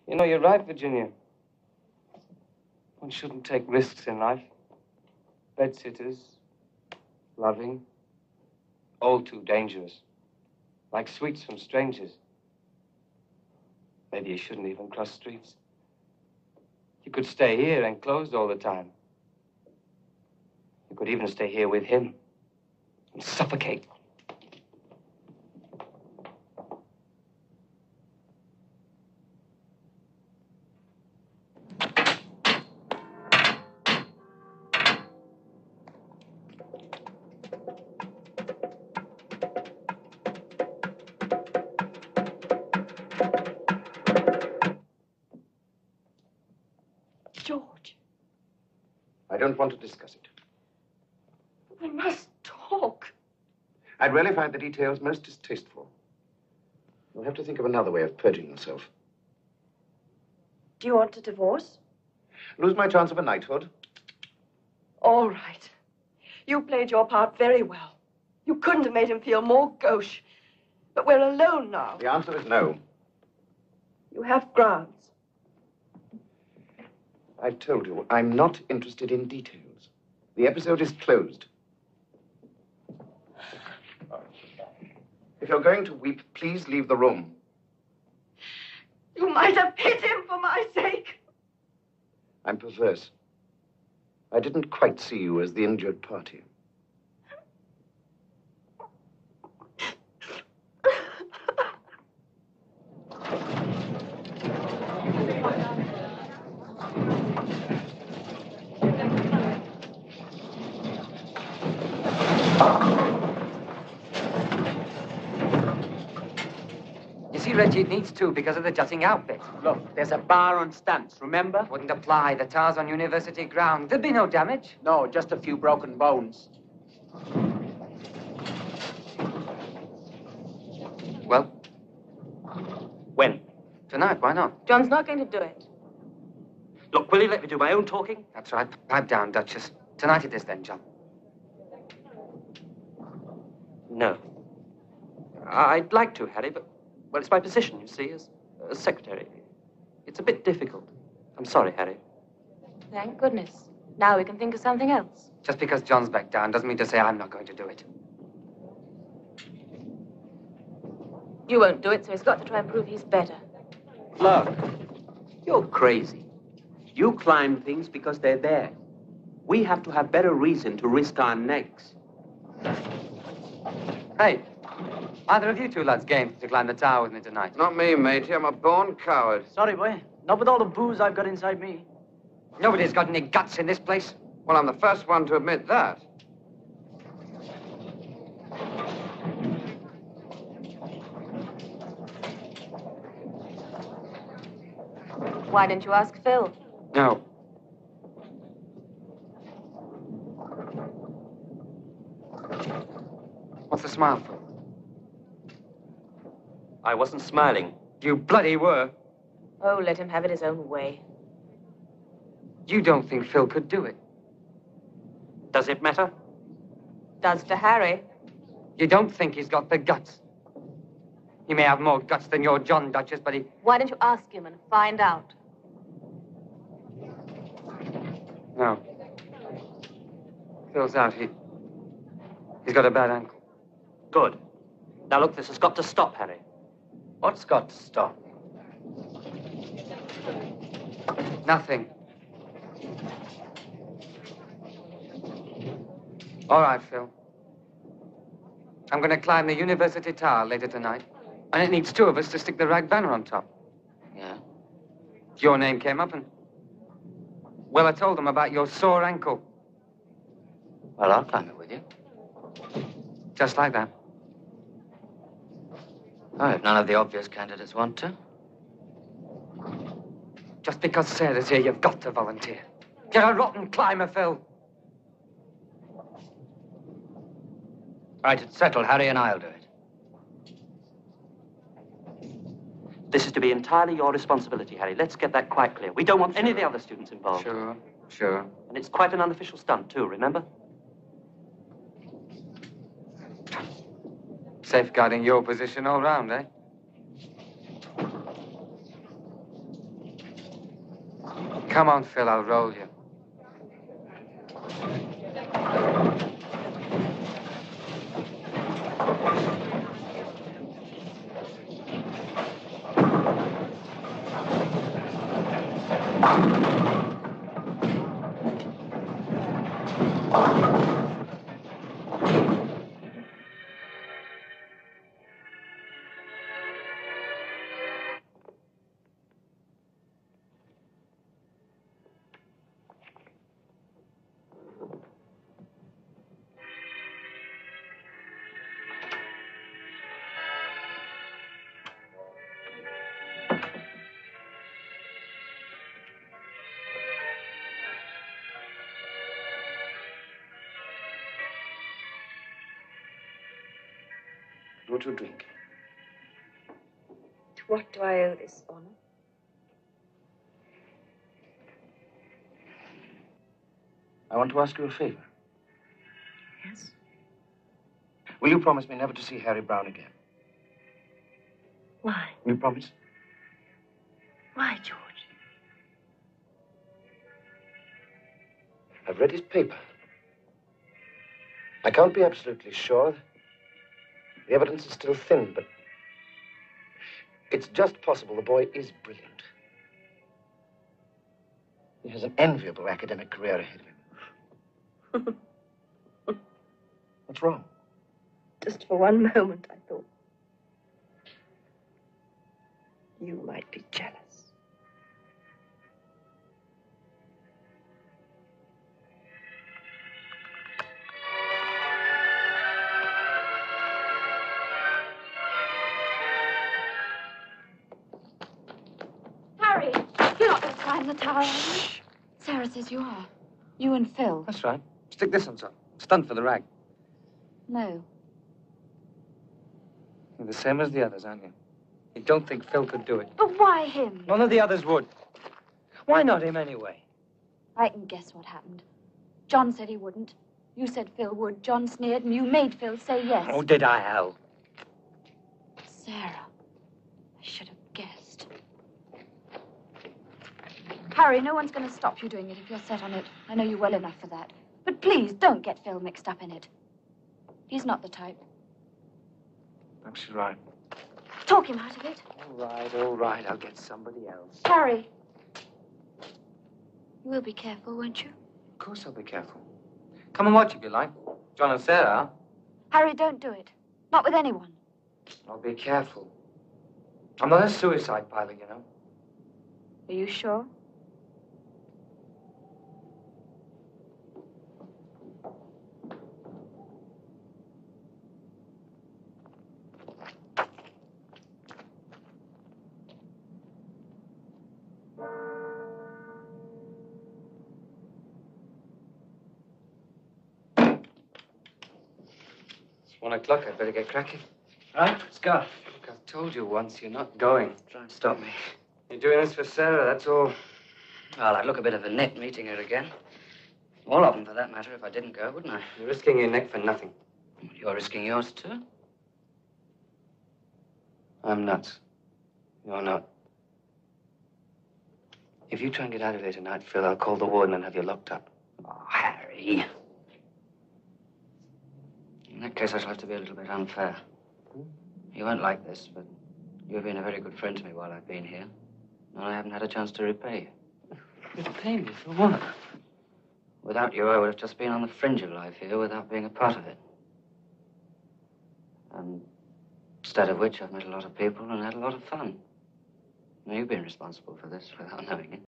You know, you're right, Virginia. One shouldn't take risks in life. Bedsitters, loving, all too dangerous. Like sweets from strangers. Maybe you shouldn't even cross streets. You could stay here enclosed all the time. You could even stay here with him and suffocate. George. I don't want to discuss it. We must talk. I'd really find the details most distasteful. You'll have to think of another way of purging yourself. Do you want a divorce? Lose my chance of a knighthood? All right. You played your part very well. You couldn't have made him feel more gauche. But we're alone now. The answer is no. You have grounds. I've told you, I'm not interested in details. The episode is closed. If you're going to weep, please leave the room. You might have hit him for my sake. I'm perverse. I didn't quite see you as the injured party. You see, Reggie, it needs two because of the jutting out bit. Look, there's a bar on stunts, remember? Wouldn't apply. The tar's on university ground. There'd be no damage. No, just a few broken bones. Well? When? Tonight, why not? John's not going to do it. Look, will you let me do my own talking? That's right. Pipe down, Duchess. Tonight it is then, John. No. I'd like to, Harry, but, well, it's my position, you see, as secretary. It's a bit difficult. I'm sorry, Harry. Thank goodness. Now we can think of something else. Just because John's back down doesn't mean to say I'm not going to do it. You won't do it, so he's got to try and prove he's better. Look, you're crazy. You climb things because they're there. We have to have better reason to risk our necks. Hey, either of you two lads game to climb the tower with me tonight? Not me, matey. I'm a born coward. Sorry, boy. Not with all the booze I've got inside me. Nobody's got any guts in this place. Well, I'm the first one to admit that. Why didn't you ask Phil? No. What's the smile for? I wasn't smiling. You bloody were. Oh, let him have it his own way. You don't think Phil could do it? Does it matter? Does to Harry. You don't think he's got the guts? He may have more guts than your John, Duchess, but he... Why don't you ask him and find out? No. Phil's out. He's got a bad ankle. Good. Now, look, this has got to stop, Harry. What's got to stop? Nothing. All right, Phil. I'm going to climb the university tower later tonight, and it needs two of us to stick the rag banner on top. Yeah? Your name came up, and... Well, I told them about your sore ankle. Well, I'll climb it with you. Just like that. Oh, if none of the obvious candidates want to. Just because Sarah's here, you've got to volunteer. You're a rotten climber, Phil. Right, it's settled. Harry and I'll do it. This is to be entirely your responsibility, Harry. Let's get that quite clear. We don't want any of the other students involved. Sure. And it's quite an unofficial stunt, too, remember? Safeguarding your position all round, eh? Come on, Phil, I'll roll you. What you drink? To what do I owe this honor? I want to ask you a favor. Yes? Will you promise me never to see Harry Brown again? Why? You promise? Why, George? I've read his paper. I can't be absolutely sure. The evidence is still thin, but it's just possible the boy is brilliant. He has an enviable academic career ahead of him. What's wrong? Just for one moment, I thought you might be jealous. Harry, you're not going to climb the tower, are you? Sarah says you are. You and Phil. That's right. Stick this on top. Stunt for the rag. No. You're the same as the others, aren't you? You don't think Phil could do it. But why him? None of the others would. Why not him anyway? I can guess what happened. John said he wouldn't. You said Phil would. John sneered, and you made Phil say yes. Oh, did I, Hal? Sarah. I should have guessed. Harry, no one's going to stop you doing it if you're set on it. I know you well enough for that. But please, don't get Phil mixed up in it. He's not the type. Perhaps you're right. Talk him out of it. All right. I'll get somebody else. Harry. You will be careful, won't you? Of course I'll be careful. Come and watch if you like. John and Sarah. Harry, don't do it. Not with anyone. I'll be careful. I'm not a suicide pilot, you know. Are you sure? It's 1 o'clock. I'd better get cracking. Right, let's go. Look, I've told you once, you're not going. Try and stop me. You're doing this for Sarah, that's all. Well, I'd look a bit of a nit meeting her again. All of them, for that matter, if I didn't go, wouldn't I? You're risking your neck for nothing. You're risking yours, too. I'm nuts. You're not. If you try and get out of there tonight, Phil, I'll call the warden and have you locked up. Oh, Harry. In that case, I shall have to be a little bit unfair. You won't like this, but you've been a very good friend to me while I've been here. And I haven't had a chance to repay you. Repay me for what? Without you, I would have just been on the fringe of life here without being a part of it. And instead of which, I've met a lot of people and had a lot of fun. Now, you've been responsible for this without knowing it.